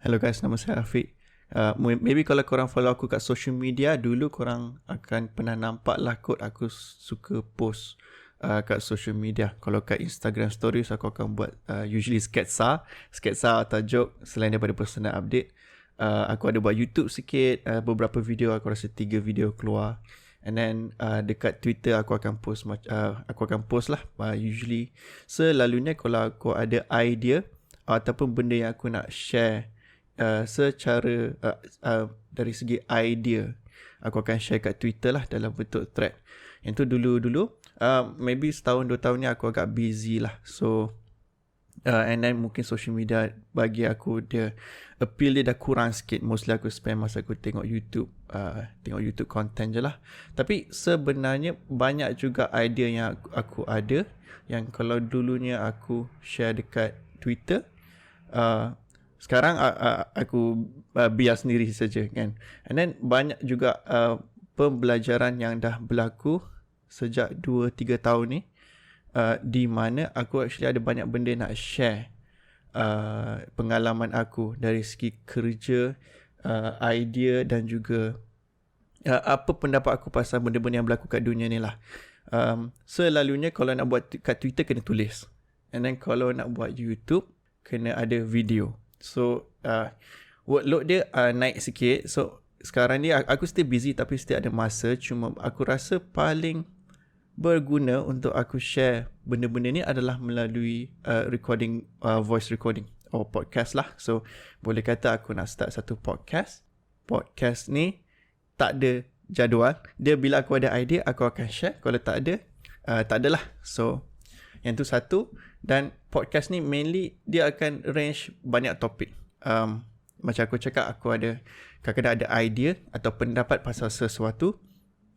Hello guys, nama saya Afiq. Maybe kalau korang follow aku kat social media, dulu korang akan pernah nampak lah kot aku suka post kat social media. Kalau kat Instagram stories aku akan buat usually sketsa atau joke selain daripada personal update. Aku ada buat YouTube sikit, beberapa video, aku rasa 3 video keluar. And then dekat Twitter aku akan post lah usually. Selalunya kalau aku ada idea ataupun benda yang aku nak share secara dari segi idea, aku akan share kat Twitter lah dalam bentuk thread. Yang tu dulu maybe setahun 2 tahun ni aku agak busy lah. So and then mungkin social media bagi aku dia appeal dia dah kurang sikit. Mostly aku spend masa aku tengok YouTube content je lah. Tapi sebenarnya banyak juga idea yang aku ada yang kalau dulunya aku share dekat Twitter, sekarang aku biar sendiri saja kan. And then banyak juga pembelajaran yang dah berlaku sejak 2-3 tahun ni, di mana aku actually ada banyak benda nak share, pengalaman aku dari segi kerja, idea dan juga apa pendapat aku pasal benda-benda yang berlaku kat dunia ni lah. Selalunya kalau nak buat kat Twitter kena tulis, and then kalau nak buat YouTube kena ada video. So workload dia naik sikit. So sekarang ni aku still busy tapi still ada masa. Cuma aku rasa paling berguna untuk aku share benda-benda ni adalah melalui recording, voice recording or podcast lah. So boleh kata aku nak start satu podcast. Podcast ni tak ada jadual. Dia bila aku ada idea aku akan share. Kalau tak ada, tak adalah. So yang tu satu. Dan podcast ni mainly dia akan range banyak topik. Macam aku cakap, aku ada kadang-kadang ada idea atau pendapat pasal sesuatu.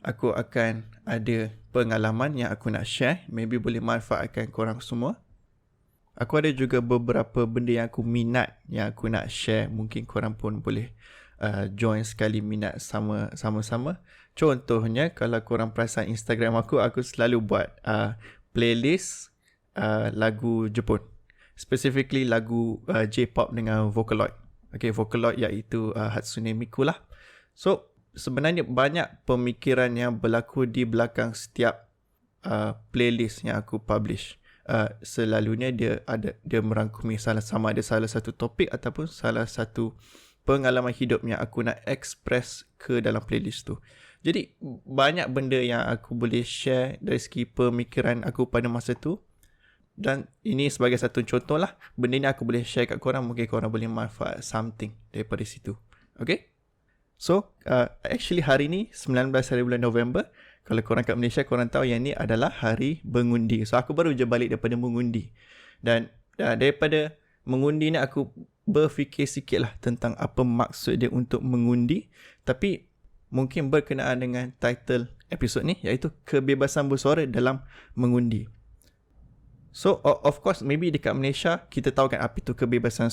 Aku akan ada pengalaman yang aku nak share. Maybe boleh manfaatkan korang semua. Aku ada juga beberapa benda yang aku minat yang aku nak share. Mungkin korang pun boleh join sekali minat sama-sama. Contohnya kalau korang perasan Instagram aku selalu buat playlist lagu Jepun, specifically lagu J-pop dengan Vocaloid. Okay, Vocaloid iaitu Hatsune Miku lah. So sebenarnya banyak pemikiran yang berlaku di belakang setiap playlist yang aku publish. Selalunya dia merangkumi sama ada salah satu topik ataupun salah satu pengalaman hidup yang aku nak express ke dalam playlist tu. Jadi banyak benda yang aku boleh share dari segi pemikiran aku pada masa tu. Dan ini sebagai satu contoh lah. Benda ni aku boleh share kat korang. Mungkin korang boleh manfaat something daripada situ. Okay? So, actually hari ni 19 hari bulan November. Kalau korang kat Malaysia, korang tahu yang ni adalah hari mengundi. So, aku baru je balik daripada mengundi. Dan daripada mengundi ni aku berfikir sikit lah tentang apa maksud dia untuk mengundi. Tapi mungkin berkenaan dengan title episod ni, iaitu kebebasan bersuara dalam mengundi. So of course maybe dekat Malaysia kita tahu kan apa itu kebebasan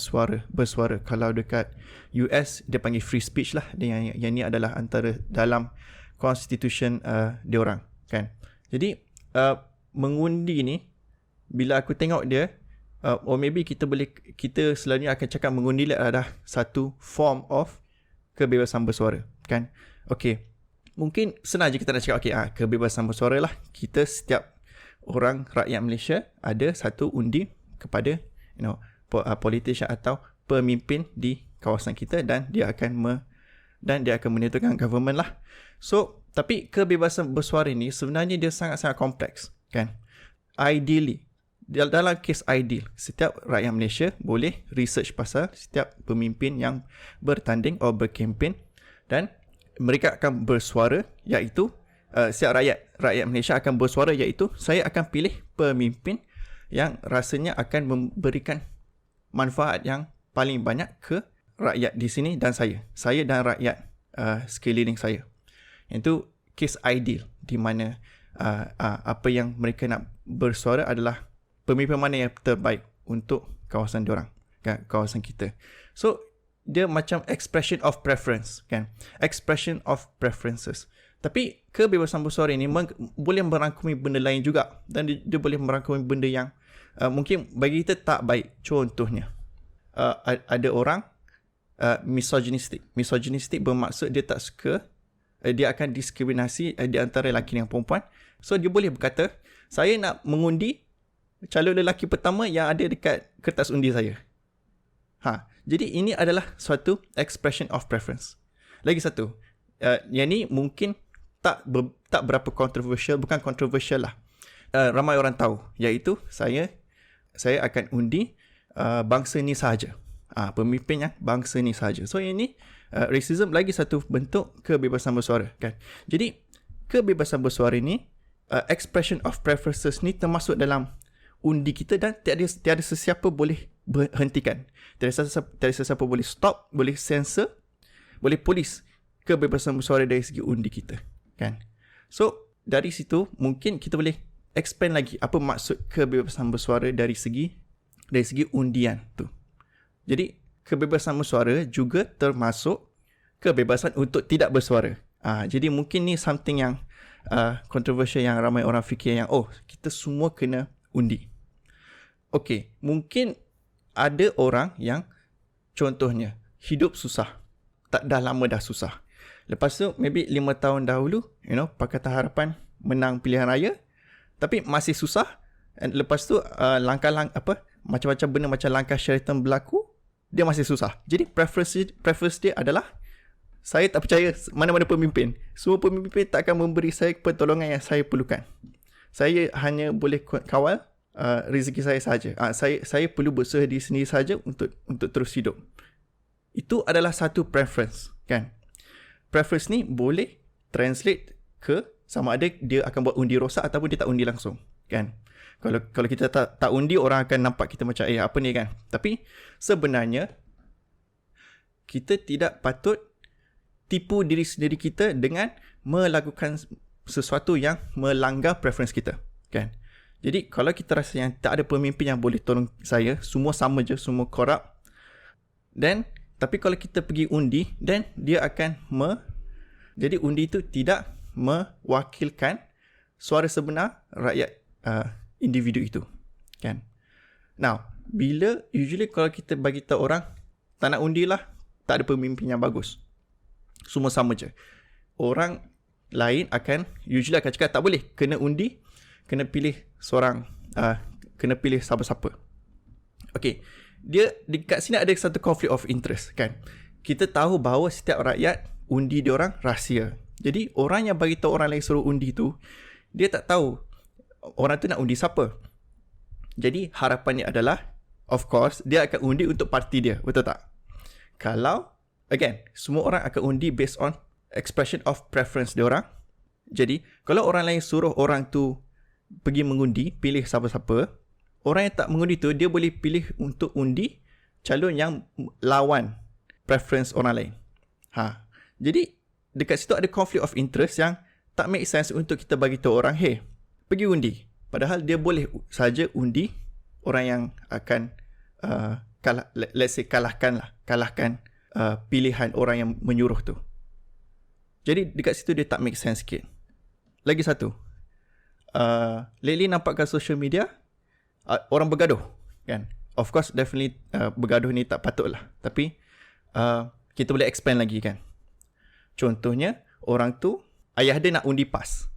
bersuara. Kalau dekat US dia panggil free speech lah. Yang ni adalah antara dalam constitution diorang kan. Jadi mengundi ni bila aku tengok dia, or maybe kita selalunya akan cakap mengundi adalah satu form of kebebasan bersuara kan. Okay, mungkin senang je kita nak cakap kebebasan bersuara lah. Kita setiap orang rakyat Malaysia ada satu undi kepada politician atau pemimpin di kawasan kita, dan dia akan menentukan government lah. So tapi kebebasan bersuara ni sebenarnya dia sangat-sangat kompleks kan. Ideally, dalam kes ideal, setiap rakyat Malaysia boleh research pasal setiap pemimpin yang bertanding atau berkempen, dan mereka akan bersuara, iaitu setiap rakyat Malaysia akan bersuara, iaitu saya akan pilih pemimpin yang rasanya akan memberikan manfaat yang paling banyak ke rakyat di sini dan saya dan rakyat sekeliling saya. Itu case ideal di mana apa yang mereka nak bersuara adalah pemimpin mana yang terbaik untuk kawasan diorang, kan, kawasan kita. So dia macam expression of preference kan, expression of preferences. Tapi kebebasan bersuara ini boleh merangkumi benda lain juga, dan dia boleh merangkumi benda yang mungkin bagi kita tak baik. Contohnya ada orang misogynistic. Misogynistic bermaksud dia tak suka, dia akan diskriminasi di antara lelaki dan perempuan. So dia boleh berkata, saya nak mengundi calon lelaki pertama yang ada dekat kertas undi saya. Jadi ini adalah suatu expression of preference. Lagi satu, yang ni mungkin tak berapa controversial, bukan controversial lah. Ramai orang tahu, iaitu saya akan undi bangsa ni sahaja. Pemimpin yang bangsa ni sahaja. So ini racism lagi satu bentuk kebebasan bersuara, kan. Jadi kebebasan bersuara ni, expression of preferences ni termasuk dalam undi kita dan tiada sesiapa boleh berhentikan. Tiada sesiapa boleh stop, boleh censor, boleh polis kebebasan bersuara dari segi undi kita, kan. So dari situ mungkin kita boleh expand lagi apa maksud kebebasan bersuara dari segi undian tu. Jadi kebebasan bersuara juga termasuk kebebasan untuk tidak bersuara. Jadi mungkin ni something yang controversial, yang ramai orang fikir yang kita semua kena undi. Okey, mungkin ada orang yang contohnya hidup susah. Dah lama dah susah. Lepas tu maybe 5 tahun dahulu, Pakatan Harapan menang pilihan raya, tapi masih susah. And lepas tu macam-macam benda macam langkah Sheraton berlaku, dia masih susah. Jadi preference dia adalah, saya tak percaya mana-mana pemimpin. Semua pemimpin tak akan memberi saya pertolongan yang saya perlukan. Saya hanya boleh kawal rezeki saya saja. Saya perlu berusaha diri sendiri saja untuk terus hidup. Itu adalah satu preference, kan. Preference ni boleh translate ke sama ada dia akan buat undi rosak ataupun dia tak undi langsung, kan. Kalau kita tak undi, orang akan nampak kita macam apa ni, kan. Tapi sebenarnya kita tidak patut tipu diri sendiri kita dengan melakukan sesuatu yang melanggar preference kita, kan. Jadi kalau kita rasa yang tak ada pemimpin yang boleh tolong saya, semua sama je, semua korup, tapi kalau kita pergi undi, then dia akan jadi undi itu tidak mewakilkan suara sebenar rakyat individu itu, kan. Now, usually kalau kita bagi tahu orang tak nak undi lah, tak ada pemimpin yang bagus, semua sama je, orang lain usually akan cakap tak boleh, kena undi, kena pilih seorang, kena pilih siapa-siapa. Okay, dia dekat sini ada satu conflict of interest, kan. Kita tahu bahawa setiap rakyat undi dia orang rahsia. Jadi orang yang bagi tahu orang lain suruh undi tu, dia tak tahu orang tu nak undi siapa. Jadi harapannya adalah, of course, dia akan undi untuk parti dia, betul tak? Kalau semua orang akan undi based on expression of preference dia orang. Jadi kalau orang lain suruh orang tu pergi mengundi, pilih siapa-siapa, orang yang tak mengundi tu, dia boleh pilih untuk undi calon yang lawan preference orang lain. Jadi dekat situ ada conflict of interest yang tak make sense untuk kita bagi tahu orang, hey, pergi undi. Padahal dia boleh saja undi orang yang akan kalahkan pilihan orang yang menyuruh tu. Jadi dekat situ dia tak make sense sikit. Lagi satu, lately nampak kat social media, orang bergaduh, kan. Of course, definitely bergaduh ni tak patut lah. Tapi kita boleh expand lagi, kan. Contohnya, orang tu, ayah dia nak undi PAS.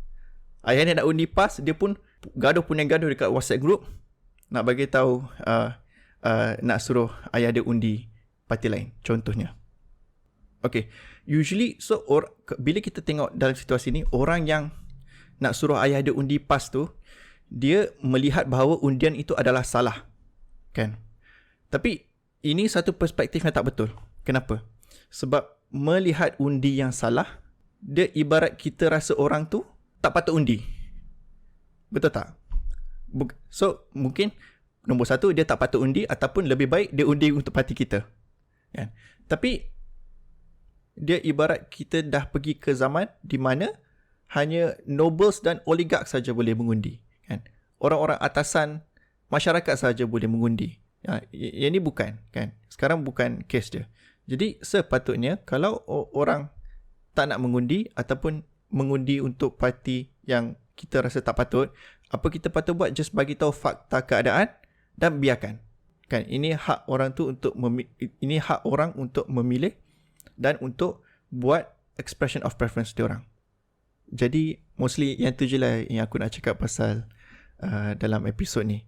Ayah dia nak undi PAS, dia pun gaduh dekat WhatsApp group, nak bagi tahu, nak suruh ayah dia undi parti lain, contohnya. Okay, usually, bila kita tengok dalam situasi ni, orang yang nak suruh ayah dia undi PAS tu, dia melihat bahawa undian itu adalah salah, kan. Tapi ini satu perspektif yang tak betul. Kenapa? Sebab melihat undi yang salah, dia ibarat kita rasa orang tu tak patut undi. Betul tak? So mungkin nombor satu, dia tak patut undi, ataupun lebih baik dia undi untuk parti kita, kan. Tapi dia ibarat kita dah pergi ke zaman di mana hanya nobles dan oligark saja boleh mengundi, kan. Orang-orang atasan masyarakat saja boleh mengundi. Yang ni bukan, kan. Sekarang bukan kes dia. Jadi sepatutnya kalau orang tak nak mengundi ataupun mengundi untuk parti yang kita rasa tak patut, apa kita patut buat? Just bagi tahu fakta keadaan dan biarkan. Kan, ini hak orang tu untuk ini hak orang untuk memilih dan untuk buat expression of preference diorang. Jadi mostly yang tu je lah yang aku nak cakap pasal dalam episod ni.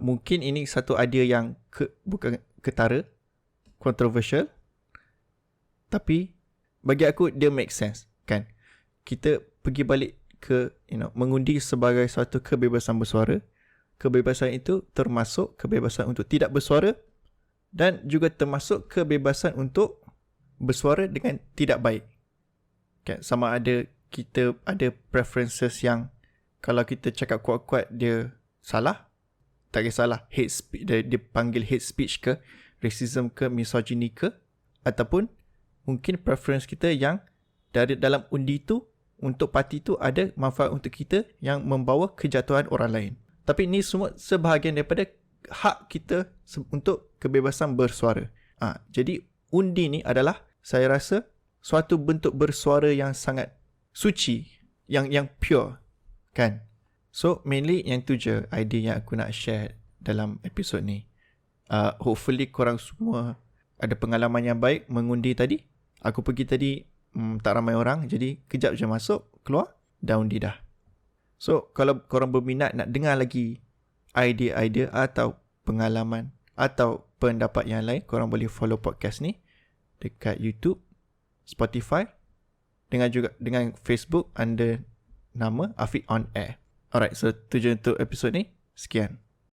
Mungkin ini satu idea yang bukan ketara, controversial, tapi bagi aku dia make sense, kan? Kita pergi balik ke mengundi sebagai suatu kebebasan bersuara. Kebebasan itu termasuk kebebasan untuk tidak bersuara dan juga termasuk kebebasan untuk bersuara dengan tidak baik. Kan? Sama ada kita ada preferences yang kalau kita cakap kuat-kuat dia salah, tak kisahlah hate speech, dia panggil hate speech ke, racism ke, misogyny ke, ataupun mungkin preference kita yang dari dalam undi tu untuk parti tu ada manfaat untuk kita yang membawa kejatuhan orang lain. Tapi ni semua sebahagian daripada hak kita untuk kebebasan bersuara. Jadi undi ni adalah saya rasa suatu bentuk bersuara yang sangat suci, yang pure, kan? So mainly yang tu je idea yang aku nak share dalam episod ni. Hopefully korang semua ada pengalaman yang baik mengundi tadi. Aku pergi tadi tak ramai orang, jadi kejap je masuk, keluar, dah undi dah. So, kalau korang berminat nak dengar lagi idea-idea atau pengalaman atau pendapat yang lain, korang boleh follow podcast ni dekat YouTube, Spotify, dengan Facebook under nama Afiq On Air. Alright, so tu je untuk episod ni. Sekian.